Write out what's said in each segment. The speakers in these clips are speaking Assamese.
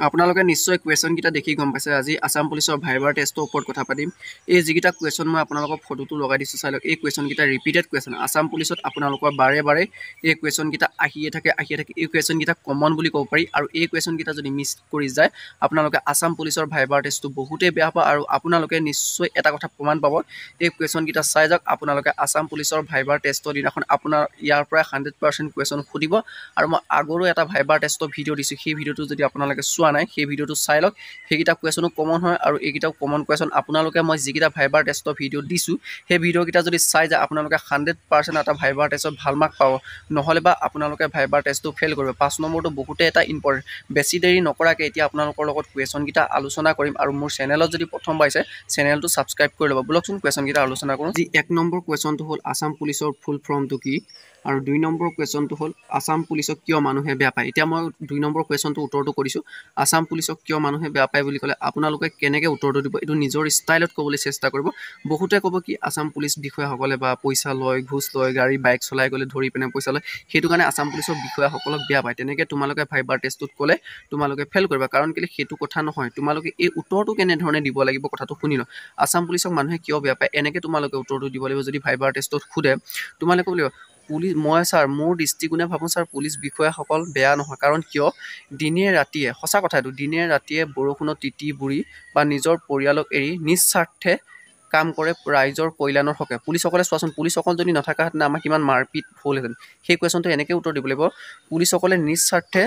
আপোনালোকে নিশ্চয় কুৱেশ্যন কেইটা দেখি গম পাইছে। আজি আসাম পুলিচৰ ভাইবাৰ টেষ্টৰ ওপৰত কথা পাতিম। এই যিকেইটা কুৱেশ্যন মই আপোনালোকক ফটোটো লগাই দিছোঁ চাই লওক। এই কুৱেশ্যন কেইটা ৰিপিটেড কুৱেশ্যন। আসাম পুলিচত আপোনালোকৰ বাৰে বাৰে এই কুৱেশ্যন কেইটা আহিয়ে থাকে। এই কুৱেশ্যন কেইটা কমন বুলি ক'ব পাৰি। আৰু এই কুৱেশ্যন কেইটা যদি মিছ কৰি যায় আপোনালোকে আসাম পুলিচৰ ভাইবাৰ টেষ্টটো বহুতেই বেয়া পাব। আৰু আপোনালোকে নিশ্চয় এটা কথা প্ৰমাণ পাব, এই কুৱেশ্যন কেইটা চাই যাওক। আপোনালোকে আসাম পুলিচৰ ভাইবাৰ টেষ্টৰ দিনাখন আপোনাৰ ইয়াৰ পৰা 100% কুৱেশ্যন সুধিব। আৰু মই আগৰো এটা ভাইবাৰ টেষ্টৰ ভিডিঅ' দিছোঁ, সেই ভিডিঅ'টো যদি আপোনালোকে চোৱা নাই সেই ভিডিঅ'টো চাই লওক। সেইকেইটা কুৱেশ্যনো কমন হয় আৰু এইকেইটাও কমন কুৱেশ্যন। আপোনালোকে মই যিকেইটা ভাইবাৰ টেষ্টৰ ভিডিঅ' দিছোঁ সেই ভিডিঅ'কেইটা যদি চাই যায় আপোনালোকে 100% এটা ভাইবাৰ টেষ্টত ভাল মাৰ্ক পাব। নহ'লে বা আপোনালোকে ভাইবাৰ টেষ্টটো ফেইল কৰিব। 5 নম্বৰটো বহুতেই এটা ইম্পৰ্টেণ্ট। বেছি দেৰি নকৰাকৈ এতিয়া আপোনালোকৰ লগত কুৱেশ্যনকেইটা আলোচনা কৰিম। আৰু মোৰ চেনেলত যদি প্ৰথম পাইছে চেনেলটো ছাবস্ক্ৰাইব কৰি ল'ব। বলকচোন কুৱেশ্যনকেইটা আলোচনা কৰোঁ। যি 1 নম্বৰ কুৱেশ্যনটো হ'ল আসাম পুলিচৰ ফুল ফৰ্মটো কি, আৰু 2 নম্বৰ কুৱেশ্যনটো হ'ল আসাম পুলিচক কিয় মানুহে বেয়া পায়। এতিয়া মই 2 নম্বৰ কুৱেশ্যনটো উত্তৰটো কৰিছোঁ। আসাম পুলিচক কিয় মানুহে বেয়া পায় বুলি ক'লে আপোনালোকে কেনেকৈ উত্তৰটো দিব, এইটো নিজৰ ষ্টাইলত ক'বলৈ চেষ্টা কৰিব। বহুতে ক'ব কি আসাম পুলিচ বিষয়াসকলে বা পইচা লয়, ঘোচ লয়, গাড়ী বাইক চলাই গ'লে ধৰি পিনে পইচা লয়, সেইটো কাৰণে আসাম পুলিচৰ বিষয়াসকলক বেয়া পায়। তেনেকৈ তোমালোকে ভাইবাৰ টেষ্টটোত ক'লে তোমালোকে ফেইল কৰিবা। কাৰণ কেলৈ সেইটো কথা নহয়, তোমালোকে এই উত্তৰটো কেনেধৰণে দিব লাগিব কথাটো শুনি লওঁ। আসাম পুলিচক মানুহে কিয় বেয়া পায় এনেকৈ তোমালোকে উত্তৰটো দিব লাগিব। যদি ভাইবাৰ টেষ্টত সোধে তোমালোকে ক'ব লাগিব পুলিচ, মই ছাৰ মোৰ দৃষ্টিকোণে ভাবোঁ ছাৰ পুলিচ বিষয়াসকল বেয়া নহয়। কাৰণ কিয় দিনে ৰাতিয়ে, সঁচা কথা এইটো, দিনে ৰাতিয়ে বৰষুণত তিতি বুৰি বা নিজৰ পৰিয়ালক এৰি নিস্বাৰ্থে কাম কৰে ৰাইজৰ কল্যাণৰ হকে। পুলিচসকলে চোৱাচোন, পুলিচসকল যদি নথকাহেঁতেন আমাৰ কিমান মাৰপিট হ'লহেঁতেন। সেই কুৱেশ্যনটো এনেকৈ উত্তৰ দিব লাগিব, পুলিচসকলে নিস্বাৰ্থে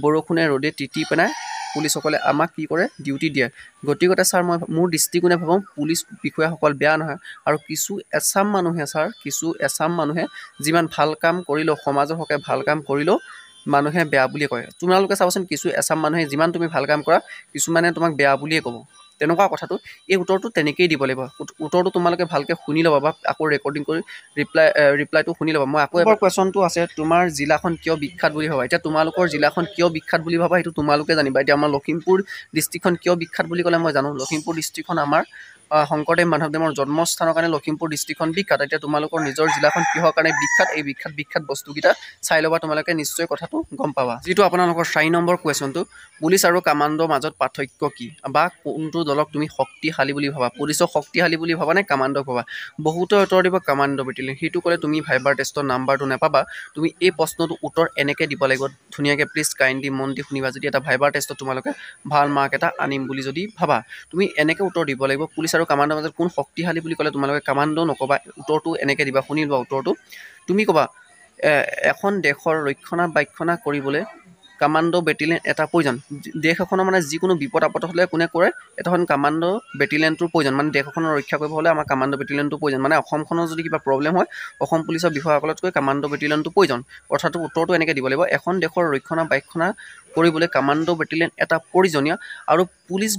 বৰষুণে ৰ'দে তিতি পেলাই পুলিচসকলে আমাক কি কৰে, ডিউটি দিয়ে। গতিকে ছাৰ মই মোৰ দৃষ্টিকোণে ভাবোঁ পুলিচ বিষয়াসকল বেয়া নহয়। আৰু কিছু এচাম মানুহে যিমান ভাল কাম কৰিলেও, সমাজৰ হকে ভাল কাম কৰিলেও মানুহে বেয়া বুলিয়ে কয়। তোমালোকে চাবাচোন, কিছু এচাম মানুহে যিমান তুমি ভাল কাম কৰা কিছুমানে তোমাক বেয়া বুলিয়ে ক'ব। তেনেকুৱা কথাটো এই উত্তৰটো তেনেকৈয়ে দিব লাগিব। উত্তৰটো তোমালোকে ভালকৈ শুনি ল'বা বা আকৌ ৰেকৰ্ডিং কৰি ৰিপ্লাইটো শুনি ল'বা। মই আকৌ এবাৰ কুৱেশ্যনটো আছে, তোমাৰ জিলাখন কিয় বিখ্যাত বুলি ভাবা। এতিয়া তোমালোকৰ জিলাখন কিয় বিখ্যাত বুলি ভাবা সেইটো তোমালোকে জানিবা। এতিয়া আমাৰ লখিমপুৰ ডিষ্ট্ৰিক্টখন কিয় বিখ্যাত বুলি ক'লে মই জানো। লখিমপুৰ ডিষ্ট্ৰিক্টখন আমাৰ শংকৰদেৱ মাধৱদেৱৰ জন্মস্থানৰ কাৰণে লখিমপুৰ ডিষ্ট্ৰিক্টখন বিখ্যাত। এতিয়া তোমালোকৰ নিজৰ জিলাখন কিহৰ কাৰণে বিখ্যাত, এই বিখ্যাত বস্তুকেইটা চাই ল'বা, তোমালোকে নিশ্চয় কথাটো গম পাবা। যিটো আপোনালোকৰ 4 নম্বৰ কুৱেশ্যনটো, পুলিচ আৰু কামাণ্ডোৰ মাজত পাৰ্থক্য কি, বা কোনটো দলক তুমি শক্তিশালী বুলি ভাবা, পুলিচক শক্তিশালী বুলি ভাবা নে কামাণ্ডোক ভাবা। বহুতে উত্তৰ দিব কামাণ্ডো বেটেলিয়ন। সেইটো ক'লে তুমি ভাইবাৰ টেষ্টৰ নাম্বাৰটো নাপাবা। তুমি এই প্ৰশ্নটো উত্তৰ এনেকৈ দিব লাগিব ধুনীয়াকৈ। প্লিজ কাইণ্ডলি মন দি শুনিবা। যদি এটা ভাইবাৰ টেষ্টত তোমালোকে ভাল মাৰ্ক এটা আনিম বুলি যদি ভাবা, তুমি এনেকৈ উত্তৰ দিব লাগিব, পুলিচ আৰু কামাণ্ডোৰ মাজত কোন শক্তিশালী বুলি ক'লে তোমালোকে কামাণ্ডো নক'বা, উত্তৰটো এনেকৈ দিবা। শুনি লোৱা উত্তৰটো। তুমি ক'বা এখন দেশৰ ৰক্ষণাবেক্ষণ কৰিবলৈ কামাণ্ডো বেটেলিয়ন এটা প্ৰয়োজন। দেশ এখনৰ মানে যিকোনো বিপদ আপদ হ'লে কোনে কৰে, এখন কামাণ্ডো বেটেলিয়নটোৰ প্ৰয়োজন। মানে দেশ এখনৰ ৰক্ষা কৰিব হ'লে আমাৰ কামাণ্ডো বেটেলিয়নটোৰ প্ৰয়োজন। মানে অসমখনৰ যদি কিবা প্ৰব্লেম হয় অসম পুলিচৰ বিষয়াসকলতকৈ কামাণ্ডো বেটেলিয়নটো প্ৰয়োজন। অৰ্থাৎ উত্তৰটো এনেকৈ দিব লাগিব, এখন দেশৰ ৰক্ষণাবেক্ষণ কৰিবলৈ কামাণ্ডো বেটেলিয়ন এটা প্ৰয়োজনীয়। আৰু পুলিচ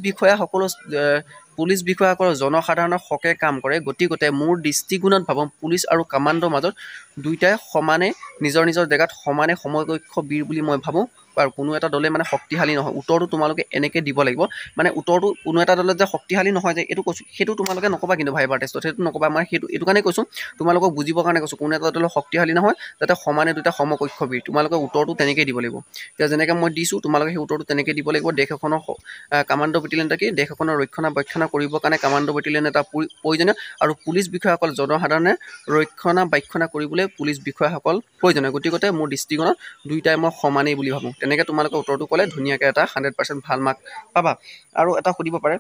বিষয়াসকলৰ জনসাধাৰণৰ হকে কাম কৰে। গতিকে মোৰ দৃষ্টিকোণত ভাবোঁ পুলিচ আৰু কামাণ্ডোৰ মাজত দুয়োটাই সমানে নিজৰ জেগাত সমানে সমকক্ষ বীৰ বুলি মই ভাবোঁ। আৰু কোনো এটা দলে মানে শক্তিশালী নহয়। উত্তৰটো তোমালোকে এনেকৈ দিব লাগিব। মানে উত্তৰটো কোনো এটা দলত যে শক্তিশালী নহয় যে এইটো কৈছোঁ, সেইটো তোমালোকে নক'বা কিন্তু ভাইবাৰ টেষ্টত, সেইটো নক'বা। মই এইটো কাৰণে কৈছোঁ, তোমালোকক বুজিবৰ কাৰণে কৈছোঁ। কোনো এটা দলত শক্তিশালী নহয় যাতে সমানে দুটা সমকক্ষ বীৰ, তোমালোকে উত্তৰটো তেনেকৈ দিব লাগিব। এতিয়া যেনেকৈ মই দিছোঁ তোমালোকে সেই উত্তৰটো তেনেকৈ দিব লাগিব। দেশ এখনৰ কামাণ্ডো বেটেলিয়ন এটা কি, দেশ এখনৰ ৰক্ষণাবেক্ষণ কৰিবৰ কাৰণে কামাণ্ডো বেটেলিয়ন এটা প্ৰয়োজনীয়। আৰু পুলিচ বিষয়াসকল জনসাধাৰণে ৰক্ষণাবেক্ষণ কৰিবলৈ পুলিচ বিষয়াসকল প্ৰয়োজনীয়। গতিকে মোৰ দৃষ্টিকোণত দুয়োটাই মই সমানেই বুলি ভাবোঁ। তেনেকৈ তোমালোকে উত্তৰটো ক'লে ধুনীয়াকৈ এটা 100% ভাল মাৰ্ক পাবা। আৰু এটা সুধিব পাৰে,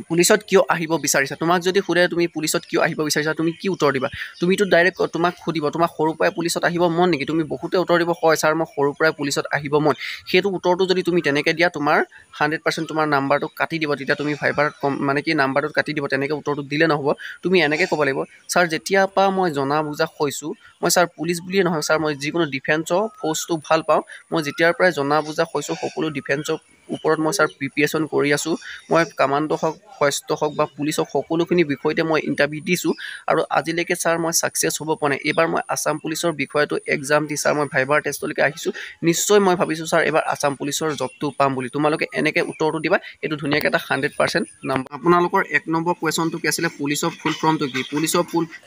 পুলিচত কিয় আহিব বিচাৰিছা। তোমাক যদি সোধে তুমি পুলিচত কিয় আহিব বিচাৰিছা, তুমি কি উত্তৰ দিবা। তুমিতো ডাইৰেক্ট তোমাক সুধিব তোমাক সৰুৰ পৰাই পুলিচত আহিব মন নেকি। তুমি বহুতে উত্তৰ দিব, হয় ছাৰ মই সৰুৰ পৰাই পুলিচত আহিব মন। সেইটো উত্তৰটো যদি তুমি তেনেকৈ দিয়া তোমাৰ 100% তোমাৰ নাম্বাৰটো কাটি দিব। তেতিয়া তুমি ভাইবাৰত মানে কি নাম্বাৰটোত কাটি দিব। তেনেকৈ উত্তৰটো দিলে নহ'ব। তুমি এনেকৈ ক'ব লাগিব, ছাৰ যেতিয়াৰ পৰা মই জনা বুজা হৈছোঁ, মই ছাৰ পুলিচ বুলিয়ে নহয় ছাৰ, মই যিকোনো ডিফেন্সৰ ফ'ৰ্চটো ভাল পাওঁ। মই যেতিয়াৰ পৰাই জনা বুজা হৈছোঁ সকলো ডিফেন্সৰ ওপৰত মই ছাৰ প্ৰিপিয়েশ্যন কৰি আছোঁ। মই কামাণ্ডো হওক, ফৰেষ্ট হওক বা পুলিচ হওক, সকলোখিনি বিষয়তে মই ইণ্টাৰভিউ দিছোঁ। আৰু আজিলৈকে ছাৰ মই ছাকচেছ হ'ব পৰা নাই। এইবাৰ মই আসাম পুলিচৰ বিষয়টো এক্সাম দি ছাৰ মই ভাইবাৰ টেষ্টলৈকে আহিছোঁ। নিশ্চয় মই ভাবিছোঁ ছাৰ এইবাৰ আসাম পুলিচৰ জবটো পাম বুলি। তোমালোকে এনেকৈ উত্তৰটো দিবা, এইটো ধুনীয়াকৈ এটা 100% নাম্বাৰ। আপোনালোকৰ 1 নম্বৰ কুৱেশ্যনটো কি আছিলে, পুলিচৰ ফুল ফৰ্মটো কি। পুলিচৰ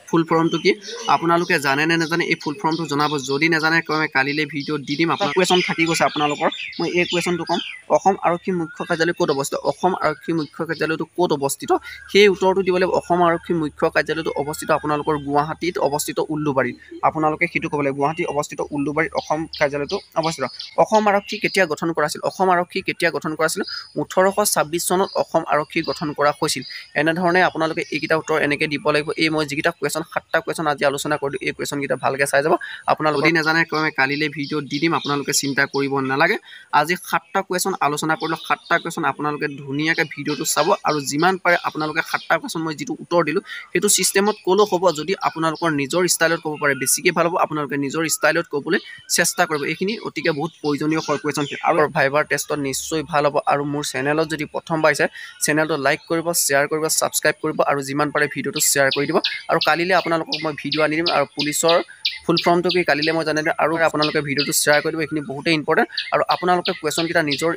ফুল ফৰ্মটো কি আপোনালোকে জানে নে নাজানে, এই ফুল ফৰ্মটো জনাব। যদি নাজানে মই কালিলৈ ভিডিঅ' দি দিম। আপোনাৰ কুৱেশ্যন থাকি গৈছে আপোনালোকৰ, মই এই কুৱেশ্যনটো ক'ম। অসম অসম আৰক্ষী মুখ্য কাৰ্যালয় ক'ত অৱস্থিত অসম আৰক্ষী মুখ্য কাৰ্যালয়টো ক'ত অৱস্থিত সেই উত্তৰটো দিব লাগিব অসম আৰক্ষী মুখ্য কাৰ্যালয়টো অৱস্থিত আপোনালোকৰ গুৱাহাটীত অৱস্থিত উলুবাৰীত আপোনালোকে সেইটো ক'ব লাগিব গুৱাহাটী অৱস্থিত উলুবাৰীত অসম কাৰ্যালয়টো অৱস্থিত অসম আৰক্ষী কেতিয়া গঠন কৰা আছিল অসম আৰক্ষী কেতিয়া গঠন কৰা আছিল 1826 চনত অসম আৰক্ষী গঠন কৰা হৈছিল এনেধৰণে আপোনালোকে এইকেইটা উত্তৰ এনেকৈ দিব লাগিব এই মই যিকেইটা কুৱেশ্যন 7টা কুৱেশ্যন আজি আলোচনা কৰিলোঁ এই কুৱেশ্যনকেইটা ভালকৈ চাই যাব আপোনালোকে যদি নাজানে মই কালিলৈ ভিডিঅ' দি দিম আপোনালোকে চিন্তা কৰিব নালাগে আজি 7টা কুৱেশ্যন আলোচনা কৰিলোঁ 7টা কুৱেশ্যন আপোনালোকে ধুনীয়াকৈ ভিডিঅ'টো চাব আৰু যিমান পাৰে আপোনালোকে 7টা কুৱেশ্যন মই যিটো উত্তৰ দিলোঁ সেইটো ছিষ্টেমত ক'লেও হ'ব যদি আপোনালোকৰ নিজৰ ষ্টাইলত ক'ব পাৰে বেছিকৈ ভাল হ'ব আপোনালোকে নিজৰ ষ্টাইলত ক'বলৈ চেষ্টা কৰিব এইখিনি অতিকে বহুত প্ৰয়োজনীয় হয় কুৱেশ্যন আৰু ভাইভাৰ টেষ্টত নিশ্চয় ভাল হ'ব আৰু মোৰ চেনেলত যদি প্ৰথমবাৰ আহিছে চেনেলটো লাইক কৰিব শ্বেয়াৰ কৰিব ছাবস্ক্ৰাইব কৰিব আৰু যিমান পাৰে ভিডিঅ'টো শ্বেয়াৰ কৰি দিব আৰু কালিলৈ আপোনালোকক মই ভিডিঅ' আনি দিম আৰু পুলিচৰ ফুল ফৰ্মটো কি কালিলৈ মই জানি দিম আৰু আপোনালোকে ভিডিঅ'টো শ্বেয়াৰ কৰি দিব এইখিনি বহুতেই ইম্পৰ্টেণ্ট আৰু আপোনালোকে কুৱেশ্যনকেইটা নিজৰ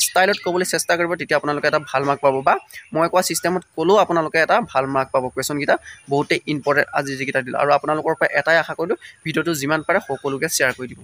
ষ্টাইলত ক'বলৈ চেষ্টা কৰিব তেতিয়া আপোনালোকে এটা ভাল মাৰ্ক পাব বা মই কোৱা ছিষ্টেমত ক'লেও আপোনালোকে এটা ভাল মাৰ্ক পাব কুৱেশ্যনকেইটা বহুতেই ইম্পৰ্টেণ্ট আজি যিকেইটা দিলোঁ আৰু আপোনালোকৰ পৰা এটাই আশা কৰিলোঁ ভিডিঅ'টো যিমান পাৰে সকলোকে শ্বেয়াৰ কৰি দিব